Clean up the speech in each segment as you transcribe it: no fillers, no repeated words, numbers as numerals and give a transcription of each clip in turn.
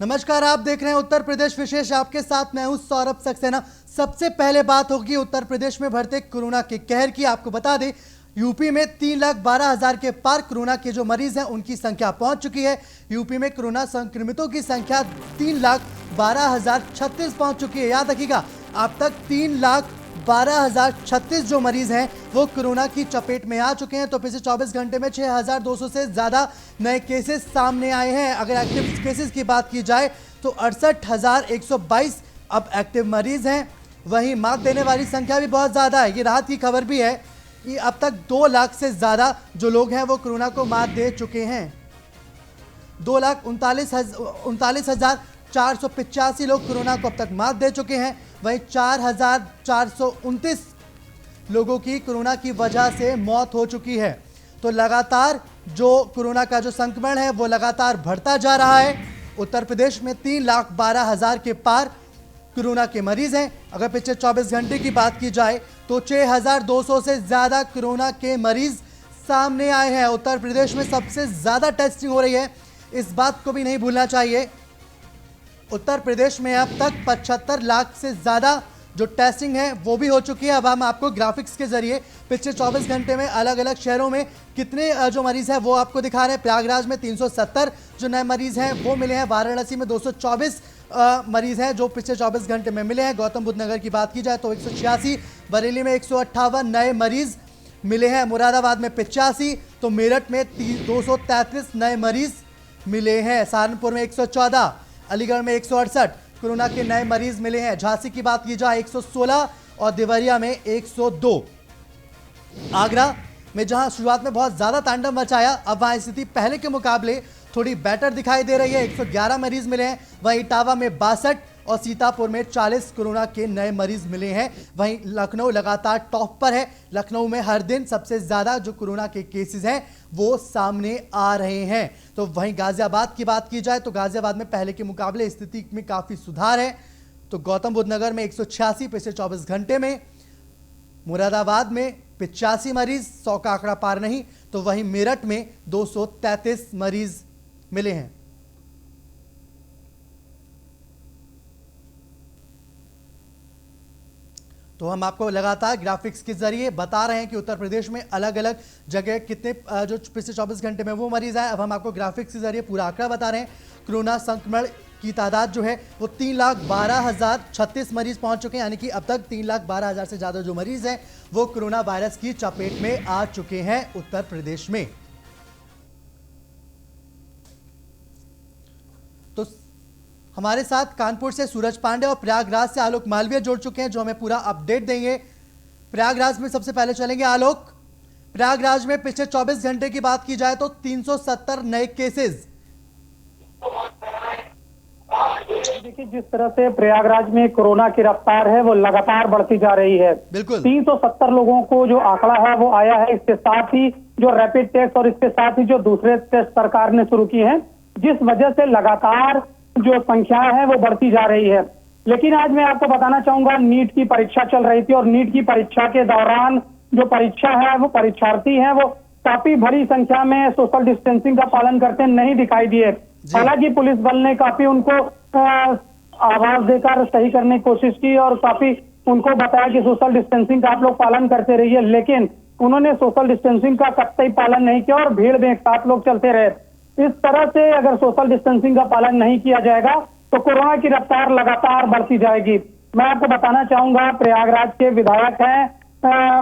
नमस्कार, आप देख रहे हैं उत्तर प्रदेश विशेष। आपके साथ मैं हूं सौरभ सक्सेना। सबसे पहले बात होगी उत्तर प्रदेश में बढ़ते कोरोना के कहर की। आपको बता दें, यूपी में 3,12,000 के पार कोरोना के जो मरीज हैं उनकी संख्या पहुंच चुकी है। यूपी में कोरोना संक्रमितों की संख्या 3,12,036 पहुंच चुकी है। याद रखिएगा, अब तक 3,12,036 जो मरीज हैं वो कोरोना की चपेट में आ चुके हैं। तो पिछले 24 घंटे में 6,200 से ज्यादा नए केसेस सामने आए हैं। अगर एक्टिव केसेस की बात की जाए तो 68,122 अब एक्टिव मरीज हैं। वहीं मात देने वाली संख्या भी बहुत ज्यादा है। ये राहत की खबर भी है कि अब तक 2 लाख से ज्यादा जो लोग हैं वो कोरोना को मात दे चुके हैं। 2,39,485 लोग कोरोना को अब तक मात दे चुके हैं। वहीं 4,429 लोगों की कोरोना की वजह से मौत हो चुकी है। तो लगातार जो कोरोना का जो संक्रमण है वो लगातार बढ़ता जा रहा है। उत्तर प्रदेश में 3,12,000 के पार कोरोना के मरीज हैं। अगर पिछले 24 घंटे की बात की जाए तो 6,200 से ज्यादा कोरोना के मरीज सामने आए हैं। उत्तर प्रदेश में सबसे ज्यादा टेस्टिंग हो रही है, इस बात को भी नहीं भूलना चाहिए। उत्तर प्रदेश में अब तक 75 लाख से ज्यादा जो टेस्टिंग है वो भी हो चुकी है। अब हम आपको ग्राफिक्स के जरिए पिछले 24 घंटे में अलग अलग शहरों में कितने जो मरीज हैं वो आपको दिखा रहे हैं। प्रयागराज में 370 जो नए मरीज हैं वो मिले हैं। वाराणसी में 224 मरीज हैं जो पिछले 24 घंटे में मिले हैं। गौतम बुद्ध नगर की बात की जाए तो 186, बरेली में 158 नए मरीज मिले हैं। मुरादाबाद में 85, तो मेरठ में 233 नए मरीज मिले हैं। सहारनपुर में 114, अलीगढ़ में 168 कोरोना के नए मरीज मिले हैं। झांसी की बात की जाए 116 और देवरिया में 102। आगरा में जहां शुरुआत में बहुत ज्यादा तांडव मचाया, अब वहां स्थिति पहले के मुकाबले थोड़ी बेटर दिखाई दे रही है। 111 मरीज मिले हैं। वहीं इटावा में 62 और सीतापुर में 40 कोरोना के नए मरीज मिले हैं। वहीं लखनऊ लगातार टॉप पर है। लखनऊ में हर दिन सबसे ज्यादा जो कोरोना के केसेस हैं वो सामने आ रहे हैं। तो वहीं गाजियाबाद की बात की जाए तो गाजियाबाद में पहले के मुकाबले स्थिति में काफी सुधार है। तो गौतम बुद्ध नगर में 186 पिछले 24 घंटे में, मुरादाबाद में 85 मरीज, 100 का आंकड़ा पार नहीं। तो वहीं मेरठ में 233 मरीज मिले हैं। तो हम आपको लगातार ग्राफिक्स के जरिए बता रहे हैं कि उत्तर प्रदेश में अलग अलग जगह कितने जो पिछले 24 घंटे में वो मरीज आए। अब हम आपको ग्राफिक्स के जरिए पूरा आंकड़ा बता रहे हैं। कोरोना संक्रमण की तादाद जो है वो 3,12,036 मरीज पहुंच चुके हैं। यानी कि अब तक 3,12,000 से ज्यादा जो मरीज हैं वो कोरोना वायरस की चपेट में आ चुके हैं उत्तर प्रदेश में। तो हमारे साथ कानपुर से सूरज पांडे और प्रयागराज से आलोक मालवीय जुड़ चुके हैं जो हमें पूरा अपडेट देंगे। प्रयागराज में सबसे पहले चलेंगे आलोक। प्रयागराज में पिछले 24 घंटे की बात की जाए तो 370 नए केसेस। देखिए, जिस तरह से प्रयागराज में कोरोना की रफ्तार है वो लगातार बढ़ती जा रही है। बिल्कुल 370 लोगों को जो आंकड़ा है वो आया है। इसके साथ ही जो रैपिड टेस्ट और इसके साथ ही जो दूसरे टेस्ट सरकार ने शुरू किए हैं, जिस वजह से लगातार जो संख्या है वो बढ़ती जा रही है। लेकिन आज मैं आपको बताना चाहूंगा, नीट की परीक्षा चल रही थी और नीट की परीक्षा के दौरान जो परीक्षा है वो परीक्षार्थी हैं वो काफी बड़ी संख्या में सोशल डिस्टेंसिंग का पालन करते नहीं दिखाई दिए। हालांकि पुलिस बल ने काफी उनको आवाज देकर सही करने की कोशिश की और काफी उनको बताया कि सोशल डिस्टेंसिंग का आप लोग पालन करते रहिए, लेकिन उन्होंने सोशल डिस्टेंसिंग का कतई पालन नहीं किया और भीड़ में एक साथ लोग चलते रहे। इस तरह से अगर सोशल डिस्टेंसिंग का पालन नहीं किया जाएगा तो कोरोना की रफ्तार लगातार बढ़ती जाएगी। मैं आपको बताना चाहूंगा, प्रयागराज के विधायक हैं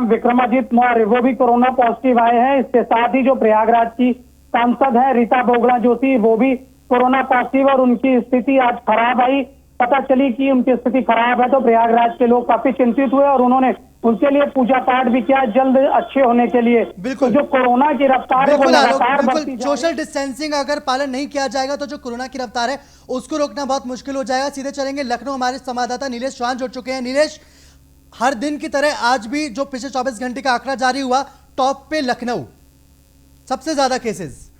विक्रमाजीत मौर्य, वो भी कोरोना पॉजिटिव आए हैं। इसके साथ ही जो प्रयागराज की सांसद है रीता बोगला जोशी, वो भी कोरोना पॉजिटिव और उनकी स्थिति आज खराब आई। पता चली कि उनकी स्थिति खराब है तो प्रयागराज के लोग काफी चिंतित हुए और उन्होंने उनके लिए पूजा पाठ भी किया जल्द अच्छे होने के लिए। बिल्कुल, तो जो कोरोना की रफ्तार है वो लगातार बढ़ती बिल्कुल सोशल डिस्टेंसिंग अगर पालन नहीं किया जाएगा तो जो कोरोना की रफ्तार है उसको रोकना बहुत मुश्किल हो जाएगा। सीधे चलेंगे लखनऊ, हमारे संवाददाता नीलेश चौहान जुड़ चुके हैं। नीलेश, हर दिन की तरह आज भी जो पिछले 24 घंटे का आंकड़ा जारी हुआ, टॉप पे लखनऊ, सबसे ज्यादा केसेस।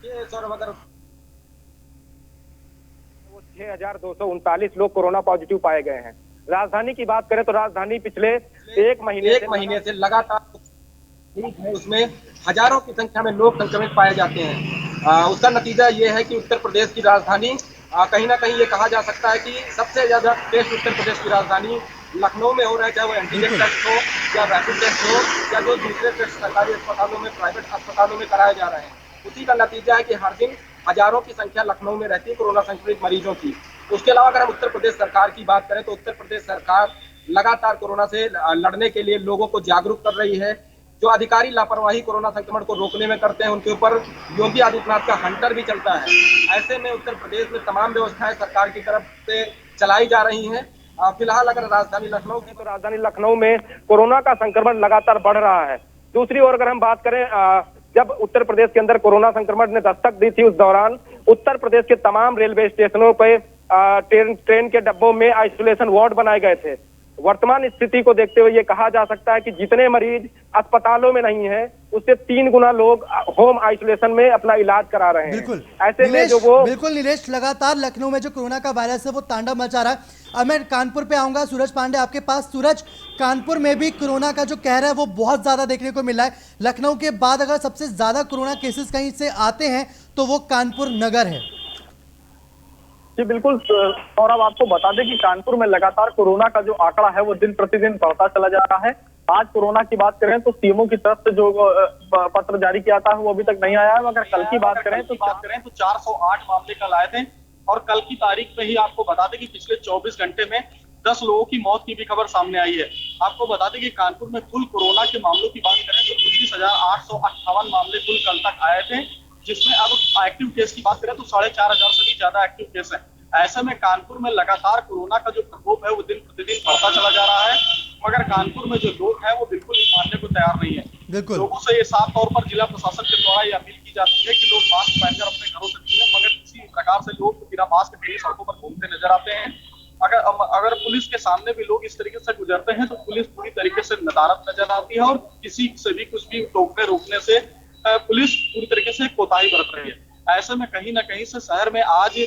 6,239 लोग कोरोना पॉजिटिव पाए गए हैं। राजधानी की बात करें तो राजधानी पिछले एक महीने से लगातार है, उसमें हजारों की संख्या में लोग संक्रमित पाए जाते हैं। उसका नतीजा ये है कि उत्तर प्रदेश की राजधानी कहीं ना कहीं ये कहा जा सकता है कि सबसे ज्यादा टेस्ट उत्तर प्रदेश की राजधानी लखनऊ में हो रहे हैं, चाहे वो एंटीजन टेस्ट हो या रैपिड टेस्ट हो या जो दूसरे टेस्ट सरकारी अस्पतालों में, प्राइवेट अस्पतालों में कराए जा रहे हैं। उसी का नतीजा है कि हर दिन हजारों की संख्या लखनऊ में रहती है कोरोना संक्रमित मरीजों की। उसके अलावा अगर हम उत्तर प्रदेश सरकार की बात करें तो उत्तर प्रदेश सरकार लगातार कोरोना से लड़ने के लिए लोगों को जागरूक कर रही है। जो अधिकारी लापरवाही कोरोना संक्रमण को रोकने में करते हैं उनके ऊपर योगी आदित्यनाथ का हंटर भी चलता है। ऐसे में उत्तर प्रदेश में तमाम व्यवस्थाएं सरकार की तरफ से चलाई जा रही हैं। फिलहाल अगर राजधानी लखनऊ की, तो राजधानी लखनऊ में कोरोना का संक्रमण लगातार बढ़ रहा है। दूसरी ओर अगर हम बात करें, जब उत्तर प्रदेश के अंदर कोरोना संक्रमण ने दस्तक दी थी, उस दौरान उत्तर प्रदेश के तमाम रेलवे स्टेशनों पे ट्रेन के डब्बों में आइसोलेशन वार्ड बनाए गए थे। वर्तमान स्थिति को देखते हुए ये कहा जा सकता है कि जितने मरीज अस्पतालों में नहीं है, उससे 3 गुना लोग होम आइसोलेशन में अपना इलाज करा रहे हैं। बिल्कुल ऐसे में जो वो बिल्कुल नीलेश, लगातार लखनऊ में जो कोरोना का वायरस है वो तांडव मचा रहा है। अब मैं कानपुर पे आऊंगा, सूरज पांडे आपके पास। सूरज, कानपुर में भी कोरोना का जो कहर है वो बहुत ज्यादा देखने को मिला है। लखनऊ के बाद अगर सबसे ज्यादा कोरोना केसेस कहीं से आते हैं तो वो कानपुर नगर है। जी बिल्कुल सौरभ, आपको बता दें कि कानपुर में लगातार कोरोना का जो आंकड़ा है वो दिन प्रतिदिन बढ़ता चला जा रहा है। आज कोरोना की बात करें तो सीएमओ की तरफ से जो पत्र जारी किया था वो अभी तक नहीं आया है। अगर कल की बात करें तो 408 मामले कल आए थे और कल की तारीख में ही आपको बता दें कि पिछले 24 घंटे में 10 लोगों की मौत की भी खबर सामने आई है। आपको बता दें कि कानपुर में कुल कोरोना के मामलों की बात करें तो 19,858 मामले कुल कल तक आए थे, जिसमें अब एक्टिव केस की बात करें तो 4,500 से भी ज्यादा एक्टिव केस है। ऐसे में कानपुर में लगातार कोरोना का जो प्रकोप है वो दिन प्रतिदिन बढ़ता चला जा रहा है, मगर कानपुर में जो लोग हैं वो बिल्कुल मानने को तैयार नहीं है। लोगों से ये साफ तौर पर जिला प्रशासन के द्वारा ये अपील की जाती है कि लोग मास्क पहनकर अपने घरों से निकलें, मगर किसी प्रकार से लोग बिना मास्क पहने सड़कों पर घूमते नजर आते हैं। अगर पुलिस के सामने भी लोग इस तरीके से गुजरते हैं तो पुलिस पूरी तरीके से नदारद नजर आती है और किसी से भी कुछ भी टोकने रोकने से पुलिस पूरी तरीके से कोताही बरत रही है। ऐसे में कहीं ना कहीं से शहर में आज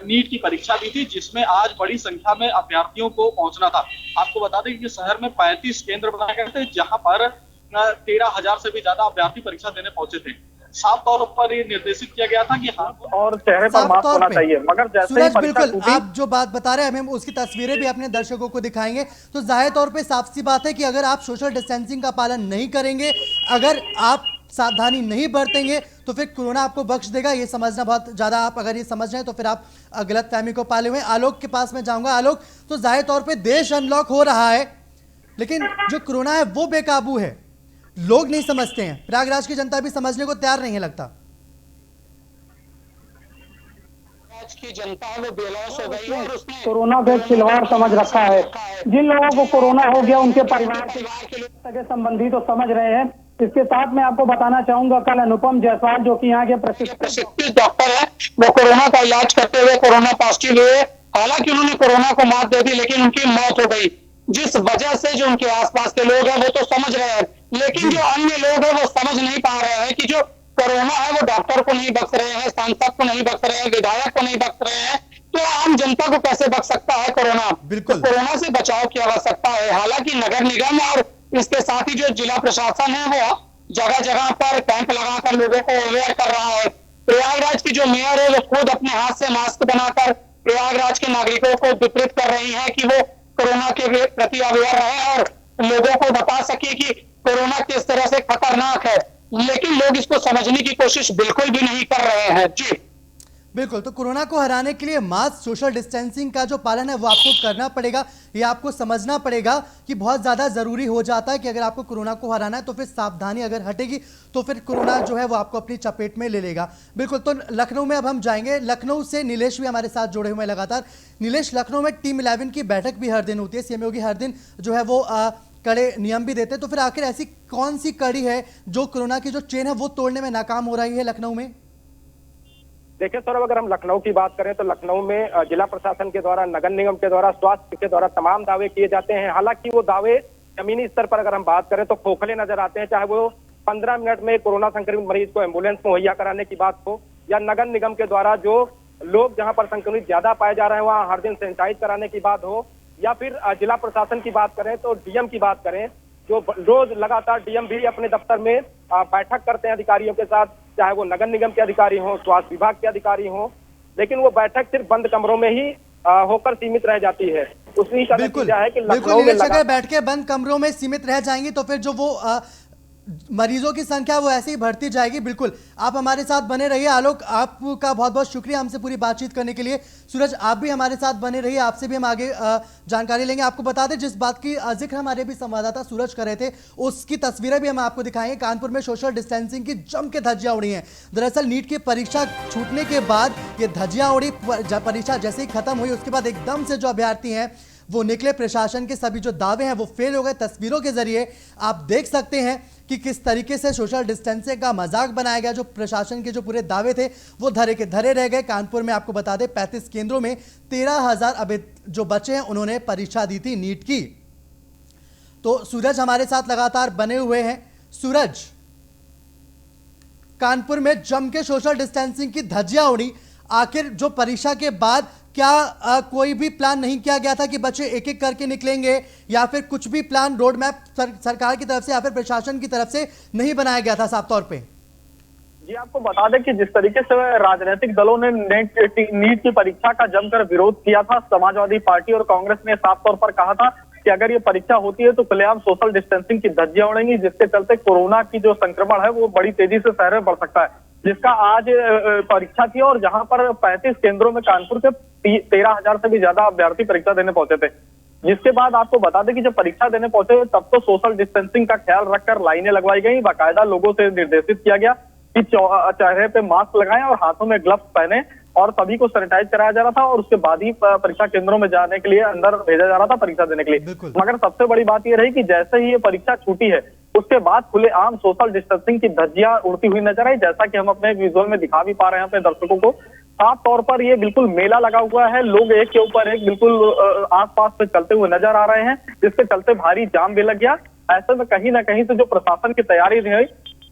नीट की परीक्षा भी थी, जिसमें आज बड़ी संख्या में अभ्यर्थियों को पहुंचना था। आपको बता दें कि शहर में 35 केंद्र बनाए गए थे, जहां पर 13,000 से भी ज्यादा अभ्यर्थी परीक्षा देने पहुंचे थे। साफ तौर पर ये निर्देशित किया गया था कि हाथ और चेहरे पर मास्क होना चाहिए, मगर जैसे ही बिल्कुल आप जो बात बता रहे हैं हमें उसकी तस्वीरें भी अपने दर्शकों को दिखाएंगे। तो जाहिर तौर पे साफ सी बात है कि अगर आप सोशल डिस्टेंसिंग का पालन नहीं करेंगे, अगर आप सावधानी नहीं बरतेंगे तो फिर कोरोना आपको बख्श देगा। ये समझना बहुत ज्यादा, आप अगर ये समझ रहे हैं तो फिर आप गलत फहमी को पाले हुए। आलोक के पास में जाऊंगा। आलोक, तो जाहिर तौर पे देश अनलॉक हो रहा है, लेकिन जो कोरोना है वो बेकाबू है, लोग नहीं समझते हैं। प्रयागराज की जनता भी समझने को तैयार नहीं है लगता। की जनता है वो बेलौस हो गई है और उसने कोरोना को खिलवाड़ समझ रखा है। जिन लोगों को कोरोना हो गया उनके परिवार के सगे संबंधी तो समझ रहे हैं। इसके साथ मैं आपको बताना चाहूंगा, कल अनुपम जायसवाल जो कि यहाँ के प्रशिक्षित डॉक्टर है, वो कोरोना का इलाज करते हुए कोरोना पॉजिटिव हुए। हालांकि उन्होंने कोरोना को मात दे दी, लेकिन उनकी मौत हो गई। जिस वजह से जो उनके आसपास के लोग हैं वो तो समझ रहे हैं, लेकिन जो अन्य लोग हैं वो समझ नहीं पा रहे हैं कि जो कोरोना है वो डॉक्टर को नहीं बख्श रहे हैं, सांसद को नहीं बख्श रहे हैं, विधायक को नहीं बख्श रहे हैं, तो आम जनता को कैसे बच सकता है कोरोना। बिल्कुल तो कोरोना से बचाव की आवश्यकता है। हालांकि नगर निगम और इसके साथ ही जो जिला प्रशासन है वो जगह जगह पर कैंप लगाकर लोगों को अवेयर कर रहा है। प्रयागराज की जो मेयर है वो खुद अपने हाथ से मास्क बनाकर प्रयागराज के नागरिकों को विपरीत कर रही है कि वो कोरोना के प्रति अवेयर रहे और लोगों को बता सके कि कोरोना किस तरह से खतरनाक है, लेकिन लोग इसको समझने की कोशिश बिल्कुल भी नहीं कर रहे हैं। जी बिल्कुल, तो कोरोना को हराने के लिए मास्क, सोशल डिस्टेंसिंग का जो पालन है वो आपको करना पड़ेगा। ये आपको समझना पड़ेगा कि बहुत ज़्यादा ज़रूरी हो जाता है कि अगर आपको कोरोना को हराना है तो फिर सावधानी अगर हटेगी तो फिर कोरोना जो है वो आपको अपनी चपेट में ले लेगा। बिल्कुल, तो लखनऊ में अब हम जाएंगे। लखनऊ से नीलेश भी हमारे साथ जुड़े हुए हैं लगातार। नीलेश, लखनऊ में टीम 11 की बैठक भी हर दिन होती है, सीएम योगी हर दिन जो है वो कड़े नियम भी देते हैं। तो फिर आखिर ऐसी कौन सी कड़ी है जो कोरोना की जो चेन है वो तोड़ने में नाकाम हो रही है लखनऊ में? देखिए सौरभ, अगर हम लखनऊ की बात करें तो लखनऊ में जिला प्रशासन के द्वारा, नगर निगम के द्वारा, स्वास्थ्य के द्वारा तमाम दावे किए जाते हैं। हालांकि वो दावे जमीनी स्तर पर अगर हम बात करें तो खोखले नजर आते हैं। चाहे वो 15 मिनट में कोरोना संक्रमित मरीज को एम्बुलेंस मुहैया कराने की बात हो, या नगर निगम के द्वारा जो लोग जहां पर संक्रमित ज्यादा पाए जा रहे हैं वहां हर दिन सैनिटाइज कराने की बात हो, या फिर जिला प्रशासन की बात करें तो डीएम की बात करें, जो रोज लगातार डीएम भी अपने दफ्तर में बैठक करते हैं अधिकारियों के साथ, चाहे वो नगर निगम के अधिकारी हों, स्वास्थ्य विभाग के अधिकारी हों, लेकिन वो बैठक सिर्फ बंद कमरों में ही होकर सीमित रह जाती है। उसी का बिल्कुल नतीजा है कि बिल्कुल लखनऊ में नीलेश, अगर बैठ के बंद कमरों में सीमित रह जाएंगी तो फिर जो वो मरीजों की संख्या वो ऐसे ही बढ़ती जाएगी। बिल्कुल आप हमारे साथ बने रहिए। आलोक, आपका बहुत बहुत शुक्रिया हमसे पूरी बातचीत करने के लिए। सूरज, आप भी हमारे साथ बने रहिए, आपसे भी हम आगे जानकारी लेंगे। आपको बता दें, जिस बात की जिक्र हमारे भी संवाददाता सूरज कर रहे थे, उसकी तस्वीरें भी हम आपको दिखाएंगे। कानपुर में सोशल डिस्टेंसिंग की जम के धज्जियां उड़ी हैं। दरअसल नीट की परीक्षा छूटने के बाद ये धज्जियां उड़ी। परीक्षा जैसे ही खत्म हुई उसके बाद एकदम से जो अभ्यर्थी हैं वो निकले। प्रशासन के सभी जो दावे हैं वो फेल हो गए। तस्वीरों के जरिए आप देख सकते हैं कि किस तरीके से सोशल डिस्टेंसिंग का मजाक बनाया गया। जो प्रशासन के जो पूरे दावे थे वो धरे के धरे रह गए। कानपुर में आपको बता दें 35 केंद्रों में 13,000 अभी जो बचे हैं उन्होंने परीक्षा दी थी नीट की। तो सूरज हमारे साथ लगातार बने हुए हैं। सूरज, कानपुर में जम के सोशल डिस्टेंसिंग की धज्जियां उड़ी। आखिर जो परीक्षा के बाद क्या कोई भी प्लान नहीं किया गया था कि बच्चे एक एक करके निकलेंगे, या फिर कुछ भी प्लान रोड मैप सरकार की तरफ से या फिर प्रशासन की तरफ से नहीं बनाया गया था साफ तौर पे? जी, आपको बता दें कि जिस तरीके से राजनीतिक दलों ने नीट की परीक्षा का जमकर विरोध किया था, समाजवादी पार्टी और कांग्रेस ने साफ तौर पर कहा था कि अगर ये परीक्षा होती है तो खुलेआम सोशल डिस्टेंसिंग की धज्जियां उड़ेंगी, जिसके चलते कोरोना की जो संक्रमण है वो बड़ी तेजी से शहर में बढ़ सकता है। जिसका आज परीक्षा थी और जहां पर 35 केंद्रों में कानपुर के 13,000 से भी ज्यादा अभ्यर्थी परीक्षा देने पहुंचे थे। जिसके बाद आपको बता दें कि जब परीक्षा देने पहुंचे तब तो सोशल डिस्टेंसिंग का ख्याल रखकर लाइनें लगवाई गई। बाकायदा लोगों से निर्देशित किया गया कि चेहरे पे मास्क लगाएं और हाथों में ग्लव्स पहने, और सभी को सैनिटाइज कराया जा रहा था और उसके बाद ही परीक्षा केंद्रों में जाने के लिए अंदर भेजा जा रहा था परीक्षा देने के लिए। मगर सबसे बड़ी बात यह रही कि जैसे ही ये परीक्षा छूटी है उसके बाद खुलेआम सोशल डिस्टेंसिंग की धज्जियां उड़ती हुई नजर आई। जैसा कि हम अपने विजुअल में दिखा भी पा रहे हैं अपने दर्शकों को, साफ तौर पर ये बिल्कुल मेला लगा हुआ है। लोग एक के ऊपर एक बिल्कुल आसपास से चलते हुए नजर आ रहे हैं, जिसके चलते भारी जाम भी लग गया। ऐसे में कहीं ना कहीं से जो प्रशासन की तैयारी रही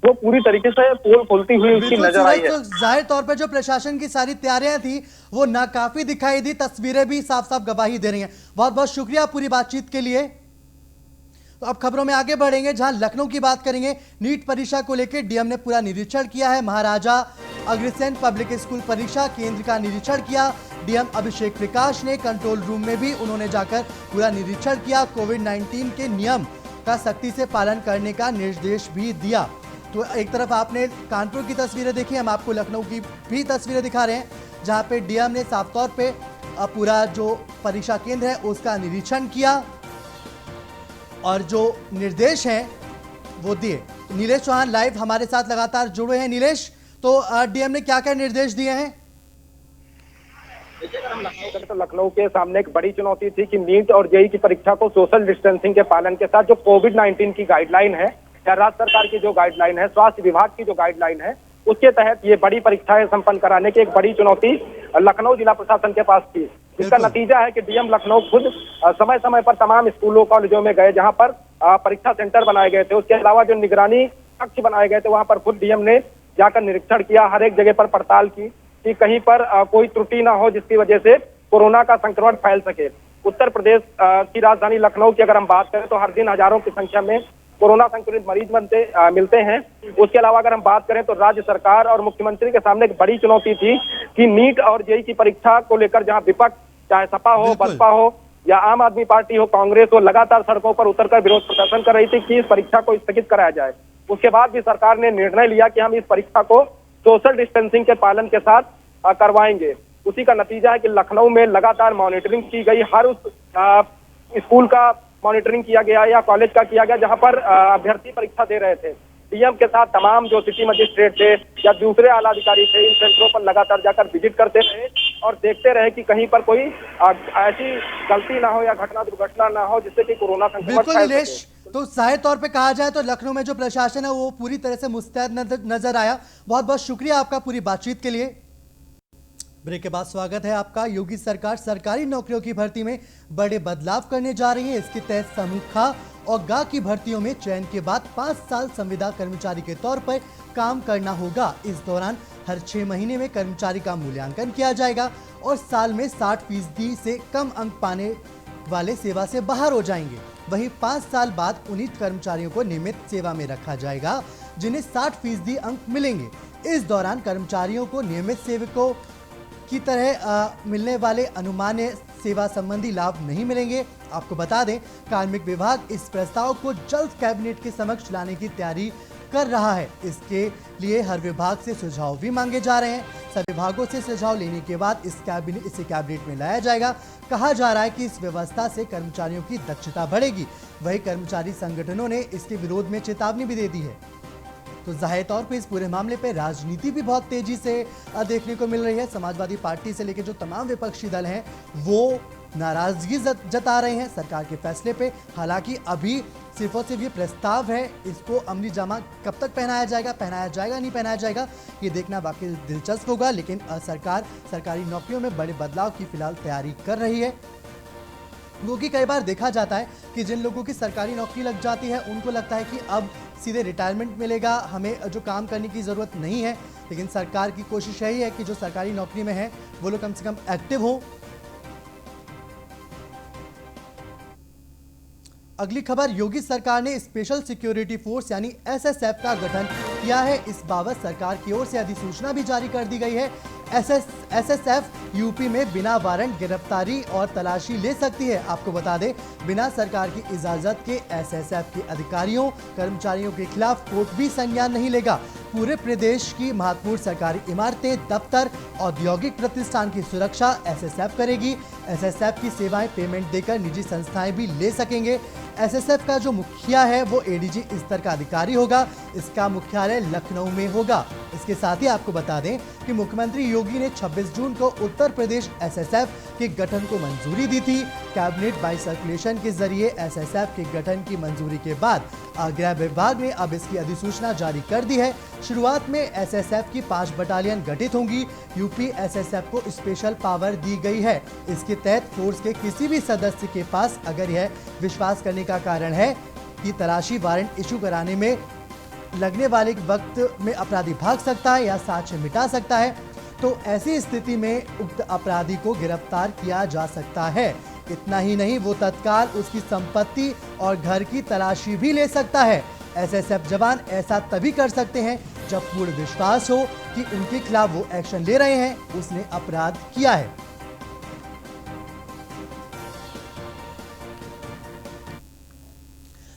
वो पूरी तरीके से पोल खोलती हुई उसकी नजर आई है। तो जाहिर तौर पर जो प्रशासन की सारी तैयारियां थी वो नाकाफी दिखाई दी। तस्वीरें भी साफ साफ गवाही दे रही हैं। बहुत बहुत शुक्रिया पूरी बातचीत के लिए। तो अब खबरों में आगे बढ़ेंगे, जहां लखनऊ की बात करेंगे। नीट परीक्षा को लेकर डीएम ने पूरा निरीक्षण किया है। महाराजा अग्रसेन पब्लिक स्कूल परीक्षा केंद्र का निरीक्षण किया। डीएम अभिषेक प्रकाश ने कंट्रोल रूम में भी उन्होंने जाकर पूरा निरीक्षण किया। कोविड-19 के नियम का सख्ती से पालन करने का निर्देश भी दिया। तो एक तरफ आपने कानपुर की तस्वीरें देखी, हम आपको लखनऊ की भी तस्वीरें दिखा रहे हैं, जहां पे डीएम ने साफ तौर पे पूरा जो परीक्षा केंद्र है उसका निरीक्षण किया और जो निर्देश हैं वो दिए। नीलेश चौहान लाइव हमारे साथ लगातार जुड़े हैं। नीलेश, तो डीएम ने क्या क्या निर्देश दिए हैं? देखिए, अगर हम लखनऊ करें तो लखनऊ के सामने एक बड़ी चुनौती थी कि नीट और जेईई की परीक्षा को सोशल डिस्टेंसिंग के पालन के साथ जो कोविड-19 की गाइडलाइन है या राज्य सरकार की जो गाइडलाइन है, स्वास्थ्य विभाग की जो गाइडलाइन है, उसके तहत ये बड़ी परीक्षाएं संपन्न कराने की एक बड़ी चुनौती लखनऊ जिला प्रशासन के पास थी। इसका नतीजा है कि डीएम लखनऊ खुद समय समय पर तमाम स्कूलों कॉलेजों में गए जहां पर परीक्षा सेंटर बनाए गए थे। उसके अलावा जो निगरानी कक्ष बनाए गए थे वहां पर खुद डीएम ने जाकर निरीक्षण किया, हर एक जगह पर पड़ताल की कि कहीं पर कोई त्रुटि ना हो जिसकी वजह से कोरोना का संक्रमण फैल सके। उत्तर प्रदेश की राजधानी लखनऊ की अगर हम बात करें तो हर दिन हजारों की संख्या में कोरोना संक्रमित मरीज मिलते हैं। उसके अलावा अगर हम बात करें तो राज्य सरकार और मुख्यमंत्री के सामने एक बड़ी चुनौती थी कि नीट और जेईई की परीक्षा को लेकर जहां विपक्ष, चाहे सपा हो, बसपा हो या आम आदमी पार्टी हो, कांग्रेस हो, लगातार सड़कों पर उतरकर विरोध प्रदर्शन कर रही थी कि इस परीक्षा को स्थगित कराया जाए। उसके बाद भी सरकार ने निर्णय लिया कि हम इस परीक्षा को सोशल डिस्टेंसिंग के पालन के साथ करवाएंगे। उसी का नतीजा है कि लखनऊ में लगातार मॉनिटरिंग की गई। हर उस स्कूल का मॉनिटरिंग किया गया या कॉलेज का किया गया जहां पर अभ्यर्थी परीक्षा दे रहे थे। डीएम के साथ तमाम जो सिटी मजिस्ट्रेट थे या दूसरे आला अधिकारी थे, इन सेंटरों पर लगातार जाकर विजिट करते रहे और देखते रहे कि कहीं पर कोई ऐसी गलती ना हो या दुर्घटना ना हो जिससे कि कोरोना संक्रमण फैल सके। तो जाहिर तौर पे कहा जाए तो लखनऊ में जो प्रशासन है वो पूरी तरह से मुस्तैद नजर आया। बहुत बहुत शुक्रिया आपका पूरी बातचीत के लिए। ब्रेक के बाद स्वागत है आपका। योगी सरकार सरकारी नौकरियों की भर्ती में बड़े बदलाव करने जा रही है। इसके तहत समूह ख और ग की भर्तियों में चयन के बाद 5 साल संविदा कर्मचारी के तौर पर काम करना होगा। इस दौरान हर 6 महीने में कर्मचारी का मूल्यांकन किया जाएगा और साल में 60% से कम अंक पाने वाले सेवा से बाहर हो जाएंगे। वहीं 5 साल बाद उन्हीं कर्मचारियों को नियमित सेवा में रखा जाएगा जिन्हें 60% अंक मिलेंगे। इस दौरान कर्मचारियों को नियमित सेवकों की तरह मिलने वाले अनुमान्य सेवा संबंधी लाभ नहीं मिलेंगे। आपको बता दें, कार्मिक विभाग इस प्रस्ताव को जल्द कैबिनेट के समक्ष लाने की तैयारी कर रहा है। इसके लिए हर विभाग से सुझाव भी मांगे जा रहे हैं। सभी विभागों से सुझाव लेने के बाद इसे कैबिनेट में लाया जाएगा। कहा जा रहा है कि इस व्यवस्था से कर्मचारियों की दक्षता बढ़ेगी। वहीं कर्मचारी संगठनों ने इसके विरोध में चेतावनी भी दे दी है। तो जाहिर तौर पे इस पूरे मामले पे राजनीति भी बहुत तेजी से देखने को मिल रही है। समाजवादी पार्टी से लेकर जो तमाम विपक्षी दल हैं वो नाराजगी जता रहे हैं सरकार के फैसले पे। हालांकि अभी सिर्फ और सिर्फ ये प्रस्ताव है, इसको अमली जामा कब तक पहनाया जाएगा नहीं पहनाया जाएगा, ये देखना वाकई दिलचस्प होगा। लेकिन सरकार सरकारी नौकरियों में बड़े बदलाव की फिलहाल तैयारी कर रही है। क्योंकि कई बार देखा जाता है कि जिन लोगों की सरकारी नौकरी लग जाती है उनको लगता है कि अब सीधे रिटायरमेंट मिलेगा, हमें जो काम करने की ज़रूरत नहीं है। लेकिन सरकार की कोशिश यही है कि जो सरकारी नौकरी में है वो लोग कम से कम एक्टिव हो। अगली खबर, योगी सरकार ने स्पेशल सिक्योरिटी फोर्स यानी एसएसएफ का गठन किया है। इस बाबत सरकार की ओर से अधिसूचना भी जारी कर दी गई है। एसएसएफ यूपी में बिना वारंट गिरफ्तारी और तलाशी ले सकती है। आपको बता दें, बिना सरकार की इजाजत के एसएसएफ के अधिकारियों कर्मचारियों के खिलाफ कोर्ट भी संज्ञान नहीं लेगा। पूरे प्रदेश की महत्वपूर्ण सरकारी इमारतें, दफ्तर, औद्योगिक प्रतिष्ठान की सुरक्षा एसएसएफ करेगी। एसएसएफ की सेवाएं पेमेंट देकर निजी संस्थाएं भी ले सकेंगे। एसएसएफ का जो मुखिया है वो एडीजी स्तर का अधिकारी होगा। इसका मुख्यालय लखनऊ में होगा। इसके साथ ही आपको बता दें कि मुख्यमंत्री योगी ने 26 जून को उत्तर प्रदेश एसएसएफ के गठन को मंजूरी दी थी। कैबिनेट बाई सर्कुलेशन के जरिए एसएसएफ के गठन की मंजूरी के बाद गृह विभाग ने अब इसकी अधिसूचना जारी कर दी है। शुरुआत में एसएसएफ की 5 बटालियन गठित होंगी। यूपी एसएसएफ को स्पेशल पावर दी गई है। इसके तहत फोर्स के किसी भी सदस्य के पास अगर यह विश्वास करने का कारण है कि तलाशी वारंट इशू कराने में लगने वाले वक्त में अपराधी भाग सकता है या साक्ष्य मिटा सकता है, तो ऐसी स्थिति में उक्त अपराधी को गिरफ्तार किया जा सकता है। इतना ही नहीं, वो तत्काल उसकी संपत्ति और घर की तलाशी भी ले सकता है। एसएसएफ जवान ऐसा तभी कर सकते हैं जब पूर्ण विश्वास हो कि उनके खिलाफ वो एक्शन ले रहे हैं, उसने अपराध किया है।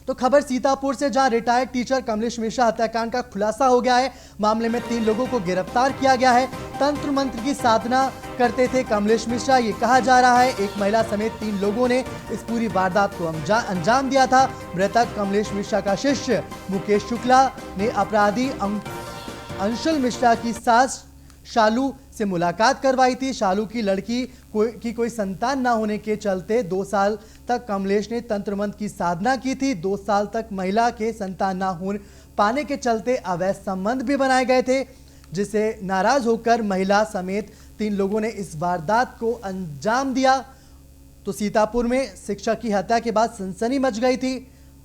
तो खबर सीतापुर से, जहां रिटायर्ड टीचर कमलेश मिश्रा हत्याकांड का खुलासा हो गया है। मामले में 3 लोगों को गिरफ्तार किया गया है। तंत्र मंत्र की साधना करते थे कमलेश मिश्रा, ये कहा जा रहा है। एक महिला समेत 3 लोगों ने इस पूरी वारदात को अंजाम दिया था। मृतक कमलेश मिश्रा का शिष्य मुकेश शुक्ला ने अपराधी अंशुल मिश्रा की सास शालू से मुलाकात करवाई थी। शालू की लड़की की कोई संतान ना होने के चलते 2 साल तक कमलेश ने तंत्र मंत्र की साधना की थी। 2 साल तक महिला के संतान ना होने पाने के चलते अवैध संबंध भी बनाए गए थे, जिसे नाराज होकर महिला समेत 3 लोगों ने इस वारदात को अंजाम दिया। तो सीतापुर में शिक्षक की हत्या के बाद सनसनी मच गई थी।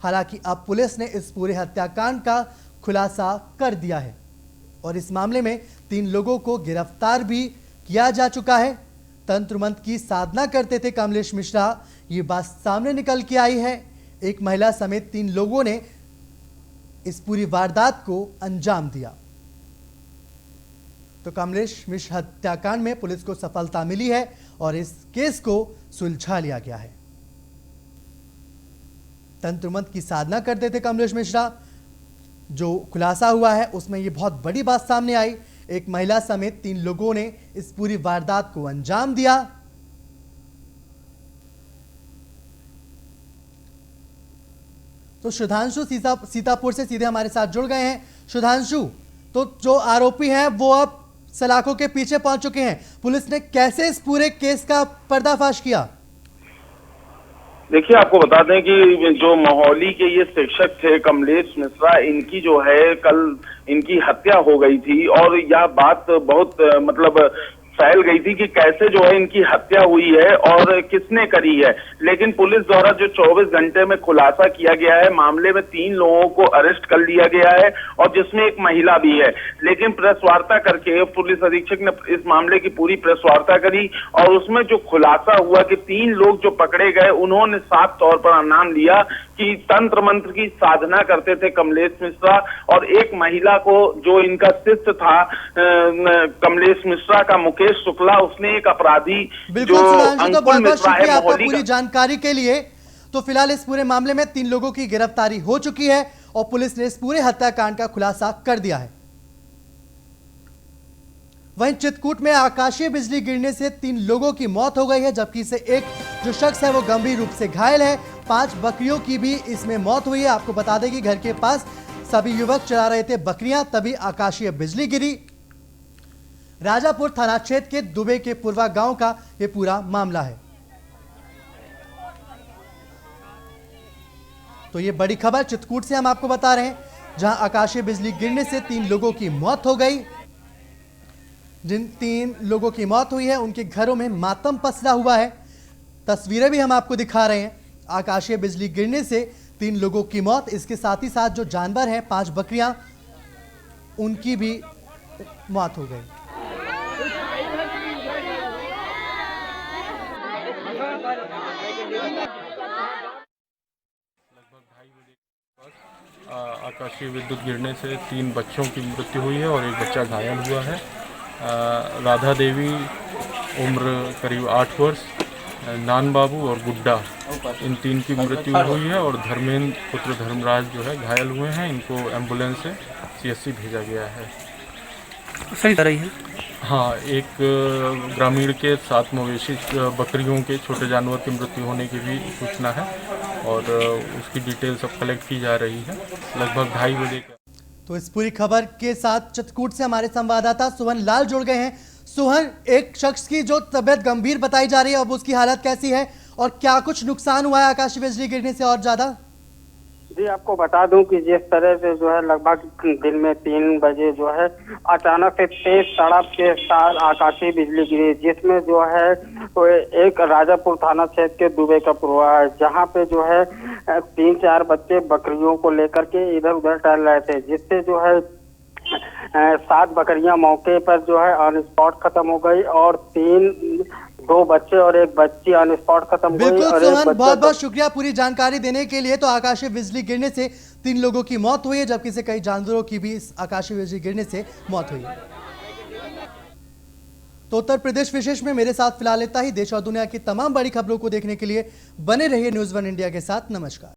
हालांकि अब पुलिस ने इस पूरे हत्याकांड का खुलासा कर दिया है और इस मामले में 3 लोगों को गिरफ्तार भी किया जा चुका है। तंत्र मंत्र की साधना करते थे कमलेश मिश्रा, ये बात सामने निकल के आई है। एक महिला समेत 3 लोगों ने इस पूरी वारदात को अंजाम दिया। तो कमलेश मिश्रा हत्याकांड में पुलिस को सफलता मिली है और इस केस को सुलझा लिया गया है। तंत्र मंत्र की साधना करते थे कमलेश मिश्रा, जो खुलासा हुआ है उसमें यह बहुत बड़ी बात सामने आई। एक महिला समेत 3 लोगों ने इस पूरी वारदात को अंजाम दिया। तो सुधांशु सीतापुर से सीधे हमारे साथ जुड़ गए हैं। सुधांशु, तो जो आरोपी हैं वो अब सलाखों के पीछे पहुंच चुके हैं। पुलिस ने कैसे इस पूरे केस का पर्दाफाश किया? देखिए, आपको बता दें कि जो मोहाली के ये शिक्षक थे कमलेश मिश्रा, इनकी जो है कल इनकी हत्या हो गई थी और यह बात बहुत मतलब फैल गई थी कि कैसे जो है इनकी हत्या हुई है और किसने करी है। लेकिन पुलिस द्वारा जो 24 घंटे में खुलासा किया गया है, मामले में 3 लोगों को अरेस्ट कर लिया गया है और जिसमें एक महिला भी है। लेकिन प्रेस वार्ता करके पुलिस अधीक्षक ने इस मामले की पूरी प्रेस वार्ता करी और उसमें जो खुलासा हुआ कि 3 लोग जो पकड़े गए, उन्होंने साफ तौर पर नाम लिया कि तंत्र मंत्र की साधना करते थे कमलेश मिश्रा और एक महिला को जो इनका शिष्य था कमलेश मिश्रा का मुकेश कमलेश शुक्ला, उसने एक अपराधी बिल्कुल जो सुधांशु, तो अंकुल बहुत बहुत मिश्रा शुक्रिया है आपका मोहाली पूरी का। जानकारी के लिए। तो फिलहाल इस पूरे मामले में 3 लोगों की गिरफ्तारी हो चुकी है और पुलिस ने इस पूरे हत्याकांड का खुलासा कर दिया है। वहीं चित्रकूट में आकाशीय बिजली गिरने से 3 लोगों की मौत हो गई है, जबकि से एक जो शख्स है वो गंभीर रूप से घायल है। 5 बकरियों की भी इसमें मौत हुई है। आपको बता दें कि घर के पास सभी युवक चला रहे थे बकरियां, तभी आकाशीय बिजली गिरी। राजापुर थाना क्षेत्र के दुबे के पूर्वा गांव का यह पूरा मामला है। तो ये बड़ी खबर चित्रकूट से हम आपको बता रहे हैं, जहां आकाशीय बिजली गिरने से 3 लोगों की मौत हो गई। जिन 3 लोगों की मौत हुई है उनके घरों में मातम पसरा हुआ है। तस्वीरें भी हम आपको दिखा रहे हैं। आकाशीय बिजली गिरने से 3 लोगों की मौत, इसके साथ ही साथ जो जानवर हैं 5 बकरियां, उनकी भी मौत हो गई। आकाशीय विद्युत गिरने से 3 बच्चों की मृत्यु हुई है और एक बच्चा घायल हुआ है। राधा देवी उम्र करीब 8 वर्ष, नान बाबू और गुड्डा, इन 3 की मृत्यु हुई है और धर्मेंद्र पुत्र धर्मराज जो है घायल हुए हैं। इनको एम्बुलेंस से CSC भेजा गया है। सही रही है। हाँ, एक ग्रामीण के 7 मवेशी बकरियों के छोटे जानवर की मृत्यु होने की भी सूचना है और उसकी डिटेल सब कलेक्ट की जा रही है। लगभग 2:30 बजे का। तो इस पूरी खबर के साथ चित्रकूट से हमारे संवाददाता सुहन लाल जुड़ गए हैं। सुहन, एक शख्स की जो तबीयत गंभीर बताई जा रही है, अब उसकी हालत कैसी है और क्या कुछ नुकसान हुआ है आकाशीय बिजली गिरने से और ज्यादा? जी, आपको बता दूं कि जिस तरह से जो है लगभग दिन में 3 बजे जो है अचानक से तेज तड़प के साथ आकाशीय बिजली गिरी, जिसमें जो है तो एक राजापुर थाना क्षेत्र के दुबे का पूर्वा है, जहां पे जो है 3-4 बच्चे बकरियों को लेकर के इधर उधर टहल रहे थे, जिससे जो है 7 बकरियां मौके पर जो है ऑन स्पॉट खत्म हो गई और 2 बच्चे और एक बच्ची ऑन स्पॉट खत्म हो गई। बिल्कुल सुहन, बहुत बहुत शुक्रिया पूरी जानकारी देने के लिए। तो आकाशीय बिजली गिरने से 3 लोगों की मौत हुई है, जबकि से कई जानवरों की भी इस आकाशीय बिजली गिरने से मौत हुई है। तो उत्तर प्रदेश विशेष में मेरे साथ फिलहाल इतना ही। देश और दुनिया की तमाम बड़ी खबरों को देखने के लिए बने रहिए न्यूज़ 1 इंडिया के साथ। नमस्कार।